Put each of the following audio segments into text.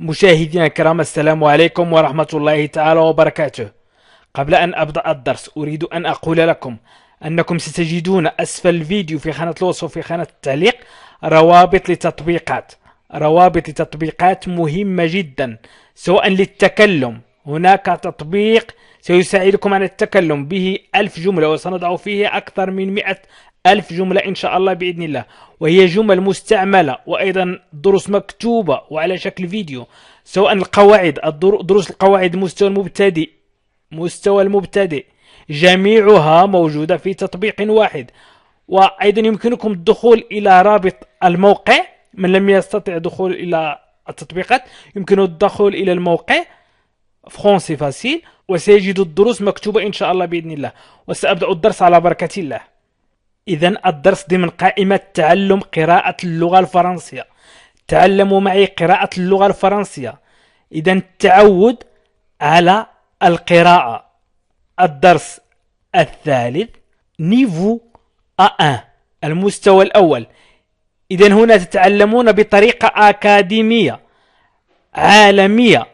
مشاهدينا الكرام، السلام عليكم ورحمة الله تعالى وبركاته. قبل أن أبدأ الدرس أريد أن أقول لكم أنكم ستجدون أسفل الفيديو في خانة الوصف وفي خانة التعليق روابط لتطبيقات مهمة جدا، سواء للتكلم. هناك تطبيق سيساعدكم على التكلم به 1000 جملة، وسنضع فيه أكثر من 100,000 جملة إن شاء الله بإذن الله، وهي جمل مستعملة وأيضا دروس مكتوبة وعلى شكل فيديو، سواء القواعد دروس القواعد مستوى المبتدئ جميعها موجودة في تطبيق واحد. وأيضا يمكنكم الدخول إلى رابط الموقع. من لم يستطع الدخول إلى التطبيقات يمكنه الدخول إلى الموقع فرونسي فاسيل، وسيجد الدروس مكتوبة إن شاء الله بإذن الله. وسأبدأ الدرس على بركة الله. إذن الدرس ضمن قائمة تعلم قراءة اللغة الفرنسية. تعلموا معي قراءة اللغة الفرنسية. إذن التعود على القراءة. الدرس الثالث نيفو A1، المستوى الأول. إذن هنا تتعلمون بطريقة أكاديمية عالمية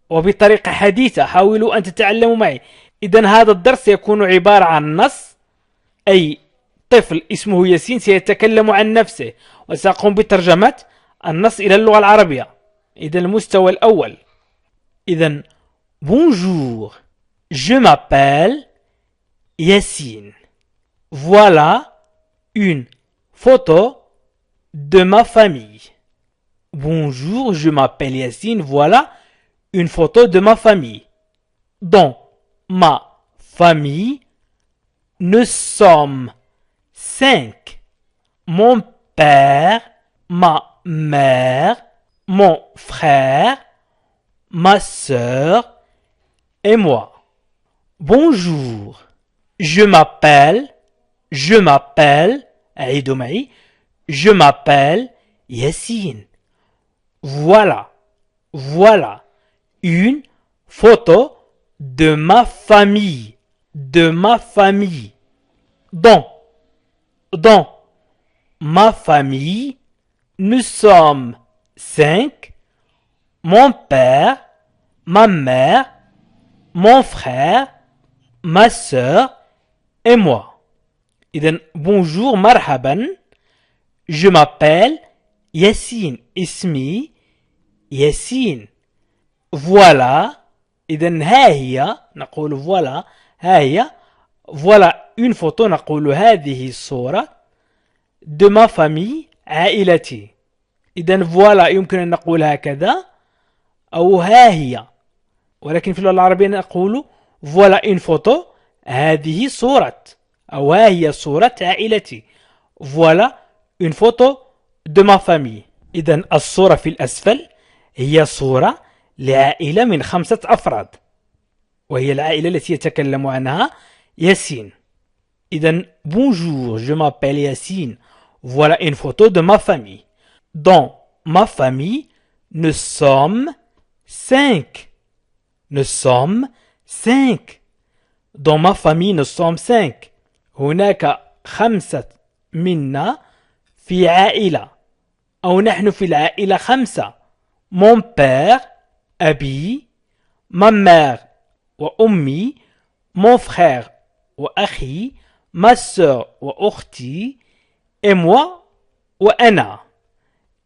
وبطريقة حديثة. حاولوا أن تتعلموا معي. إذن هذا الدرس يكون عبارة عن نص، أي طفل اسمه ياسين سيتكلم عن نفسه، وسأقوم بترجمة النص إلى اللغة العربية. إذن المستوى الأول. إذن Bonjour, je m'appelle Yassine. Voilà une photo de ma famille. Bonjour, je m'appelle Yassine. Voilà une photo de ma famille. Dans ma famille, nous sommes 5. Mon père, ma mère, mon frère, ma sœur et moi. Bonjour, je m'appelle, عيدوا معي, je m'appelle Yassine. Voilà une photo de ma famille, Dans ma famille, nous sommes 5. Mon père, ma mère, mon frère, ma sœur et moi. إذن bonjour مرحبا. Je m'appelle Yassine. اسمي ياسين. Voilà. إذن ها هي، نقول voilà. ها هي. Voilà une photo، نقول هذه الصورة. De ma famille، عائلتي. إذن voilà يمكن أن نقول هكذا أو ها هي، ولكن في اللغة العربية نقول voilà une photo، هذه صورة، أو ها هي صورة عائلتي. Voilà une photo de ma famille. إذن الصورة في الأسفل هي صورة لعائلة من 5 أفراد، وهي العائلة التي يتكلم عنها ياسين. إذن bonjour, je m'appelle Yassine. Voilà une photo de ma famille. Dans ma famille, nous sommes 5. Nous sommes 5. Dans ma famille, nous sommes 5. هناك 5 منا في عائلة، أو نحن في العائلة 5. Mon père، أبي، ma mère وأمي، mon frère وأخي، ma sœur وأختي، et moi وأنا.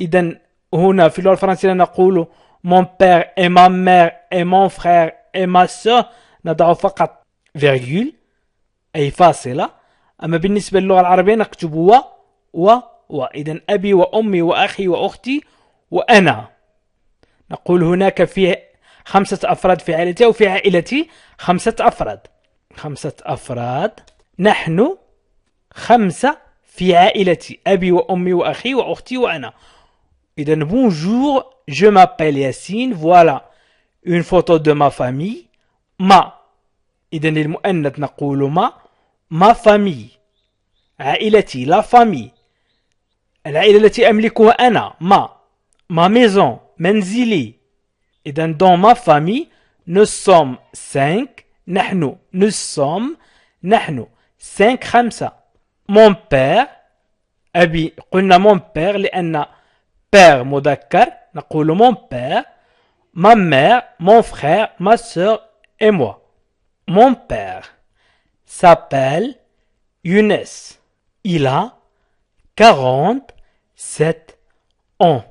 إذن هنا في اللغة الفرنسية نقول mon père et ma mère et mon frère et ma sœur، نضع فقط فيرغول أي فاصلة. أما بالنسبة للغة العربية نكتب و. إذن أبي وأمي وأخي وأختي وأنا. نقول هناك في 5 أفراد في عائلتي، أو في عائلتي 5 أفراد. 5 أفراد. نحن 5 في عائلتي، أبي وأمي وأخي وأختي وأنا. إذن bonjour, je m'appelle Yassine. Voilà une photo de ma famille. ما. إذن للمؤنث نقول ma famille، عائلتي، la famille، العائلة التي أملكها أنا. ma maison، منزلي. إذن dans ma famille nous sommes 5. نحن نحن 5. mon père، أبي، قلنا mon père لأن père مذكر، نقول mon père. ma mère, mon frère, ma sœur et moi. Mon père s'appelle Younes. Il a 47 ans.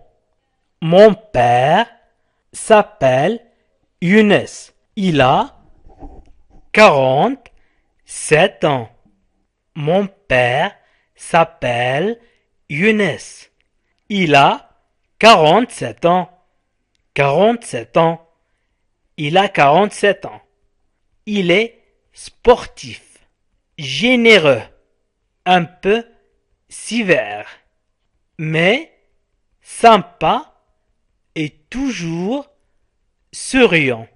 Mon père s'appelle Younes. Il a 47 ans. Mon père s'appelle Younes. Il a 47 ans. 47 ans. Il a 47 ans. Il est sportif, généreux, un peu sévère, mais sympa et toujours souriant.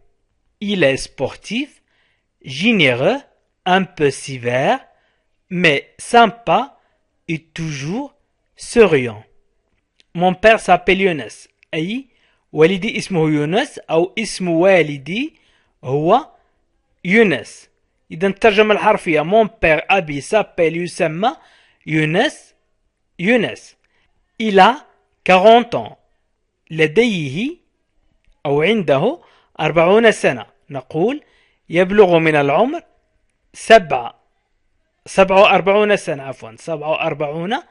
Il est sportif, généreux, un peu sévère, mais sympa et toujours souriant. Mon père s'appelle Younes. أي والدي اسمه يونس أو اسم والدي هو يونس. إذا الترجمة الحرفية mon père أبي s'appelle يسمى يونس. Il a 40 ans. لديه أو عنده 40 سنة. نقول يبلغ من العمر 47 سنة 47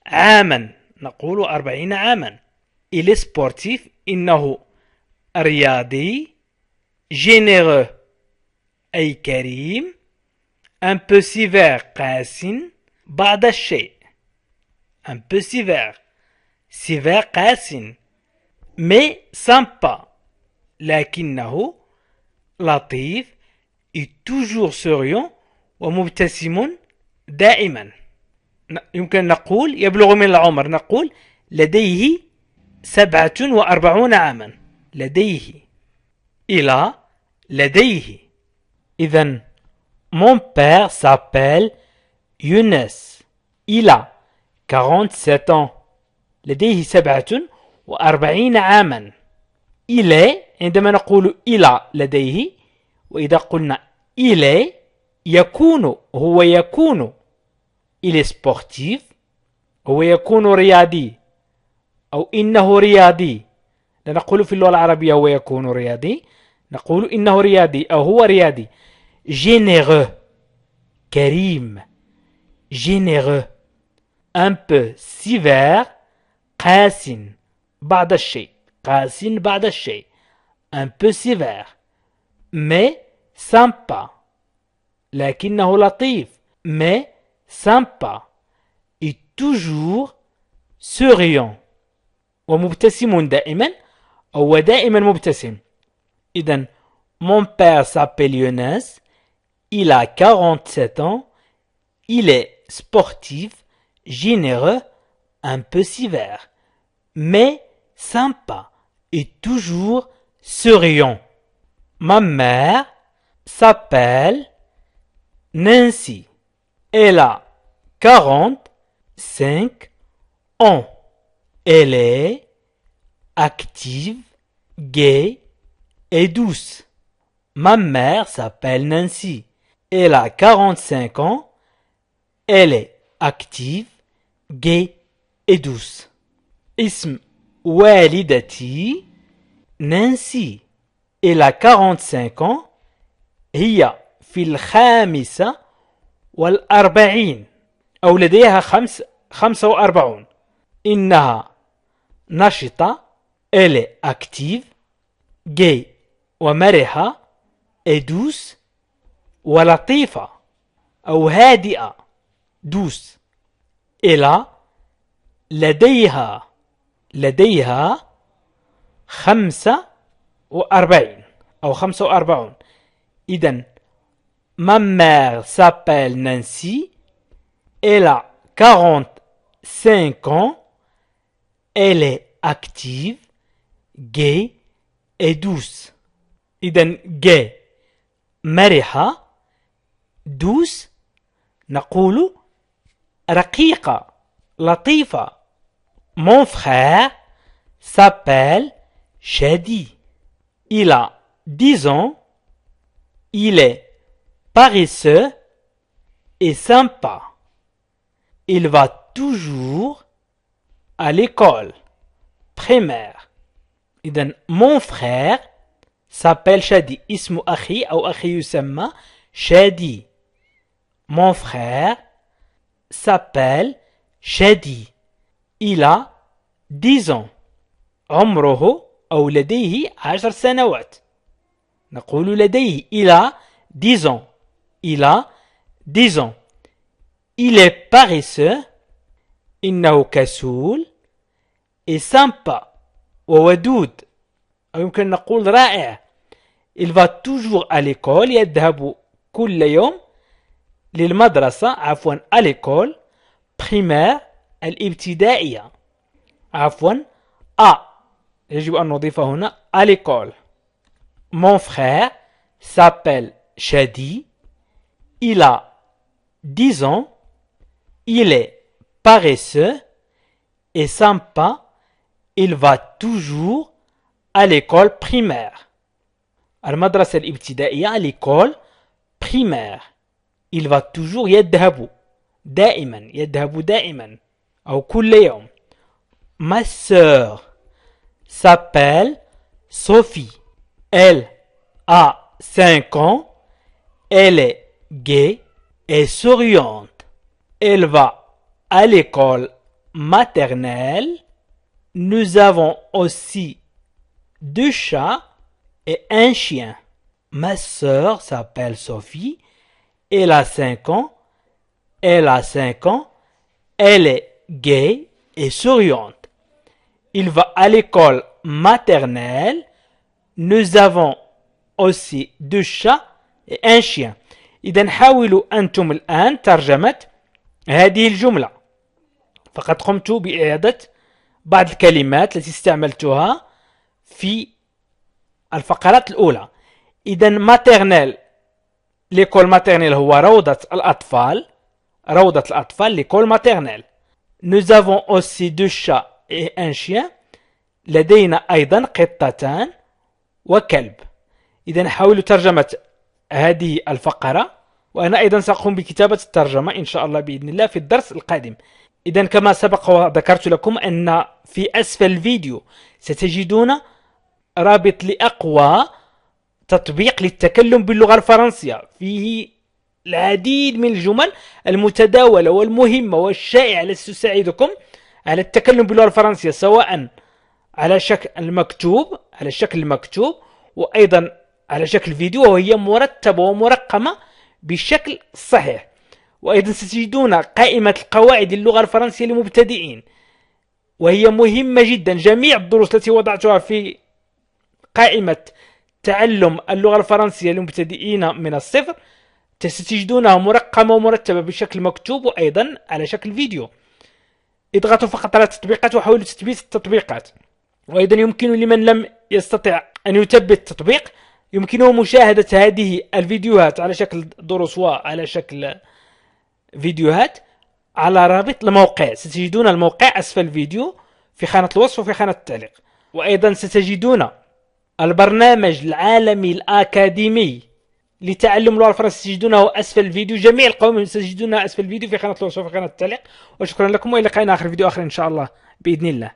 عاما. نقول 40 عاما. Il est sportif. إنه رياضي. généreux أي كريم. un peu sévère قاس بعض الشيء. un peu sévère قاس mais sympa. لكنه لطيف et toujours souriant ومبتسم دائما. يمكن نقول يبلغ من العمر. نقول لديه 47 عاما. لديه. لديه. إذن mon père s'appelle Younes. Il a 47 ans. لديه 47 عاما. Il est عندما نقول إلى لديه وإذا قلنا إلي يكون هو يكون il est sportif هو يكون رياضي أو إنه رياضي. لا نقول في اللغة العربية هو يكون رياضي. نقول إنه رياضي أو هو رياضي. généreux كريم. généreux un peu sévère قاس بعض الشيء. قاس بعض الشيء. un peu sévère mais sympa. لكنه لطيف mais sympa et toujours souriant ومبتسم دائما أو دائما مبتسم. إذن mon père s'appelle Younes. Il a 47 ans. Il est sportif, généreux, un peu sévère mais sympa et toujours souriant. Ma mère s'appelle Nancy. Elle a 45 ans. Elle est active, gaie et douce. Ma mère s'appelle Nancy. Elle a 45 ans. Elle est active, gaie et douce. اسم والدتي نانسي. Elle a 45 ans. هي في 45 أو لديها 45. إنها نشطة. Elle est active, gaie ومرحة et douce ولطيفة أو هادئة. douce. Elle a لديها 45 أو 45. إذن ma mère s'appelle Nancy. Elle a 45 ans. Elle est active, gaie et douce. إذن gaie مرحة. douce نقول رقيقة لطيفة. Mon frère s'appelle Shadi. Il a 10 ans. Il est paresseux et sympa. Il va toujours à l'école primaire. إذن mon frère s'appelle شادي. اسم أخي أو أخي يسمى شادي. Mon frère s'appelle شادي. Il a 10 ans. عمره أو لديه 10 سنوات. نقول لديه il a 10 ans. Il a 10 ans. Il est paresseux. إنه كسول. Et sympa. وودود. أو يمكن نقول رائع. Il va toujours à l'école. يذهب كل يوم للمدرسة. عفوا à l'école primaire الابتدائية. عفوا à. يجب أن نضيف هنا à l'école. Mon frère s'appelle Shadi. Il a 10 ans. Il est paresseux et sympa. Il va toujours à l'école primaire. المدرسة الابتدائية à l'école primaire. Il va toujours يذهب دائما. يذهب دائما أو كل يوم. Ma sœur s'appelle Sophie. Elle a 5 ans. Elle est gaie et souriante. Elle va à l'école maternelle. Nous avons aussi 2 chats et un chien. Ma sœur s'appelle Sophie. Elle a 5 ans. Elle a 5 ans. Elle est gaie et souriante. Il va à l'école maternelle. Nous avons aussi 2 chats et un chien. إذا حاولوا أنتم الآن ترجمة هذه الجملة. فقد قمت بإعادة بعض الكلمات التي استعملتها في الفقرات الأولى. إذا maternelle l'école maternelle هو روضة الأطفال. روضة الأطفال l'école maternelle. Nous avons aussi 2 chats et un chien. لدينا أيضا قطتان وكلب. إذا حاولوا ترجمة هذه الفقرة، وأنا أيضا سأقوم بكتابة الترجمة إن شاء الله بإذن الله في الدرس القادم. إذا كما سبق وذكرت لكم أن في أسفل الفيديو ستجدون رابط لأقوى تطبيق للتكلم باللغة الفرنسية، فيه العديد من الجمل المتداولة والمهمة والشائعة التي تساعدكم على التكلم باللغة الفرنسية، سواء على شكل المكتوب، على الشكل المكتوب، وأيضا على شكل فيديو، وهي مرتبة ومرقمة بالشكل الصحيح. وأيضا ستجدون قائمة القواعد اللغة الفرنسية للمبتدئين، وهي مهمة جدا. جميع الدروس التي وضعتها في قائمة تعلم اللغة الفرنسية للمبتدئين من الصفر ستجدونها مرقمة ومرتبة بشكل مكتوب وأيضا على شكل فيديو. اضغطوا فقط على التطبيقات وحاولوا تثبيت التطبيقات. وأيضا يمكن لمن لم يستطع أن يثبت التطبيق يمكنه مشاهدة هذه الفيديوهات على شكل دروس وعلى شكل فيديوهات على رابط الموقع. ستجدون الموقع أسفل الفيديو في خانة الوصف وفي خانة التعليق. وأيضا ستجدون البرنامج العالمي الأكاديمي لتعلم اللغة الفرنسية، تجدونه أسفل الفيديو. جميع القوائم ستجدونها أسفل الفيديو في خانة الوصف وفي خانة التعليق. وشكرا لكم، وإلى لقاء آخر فيديو آخر إن شاء الله بإذن الله.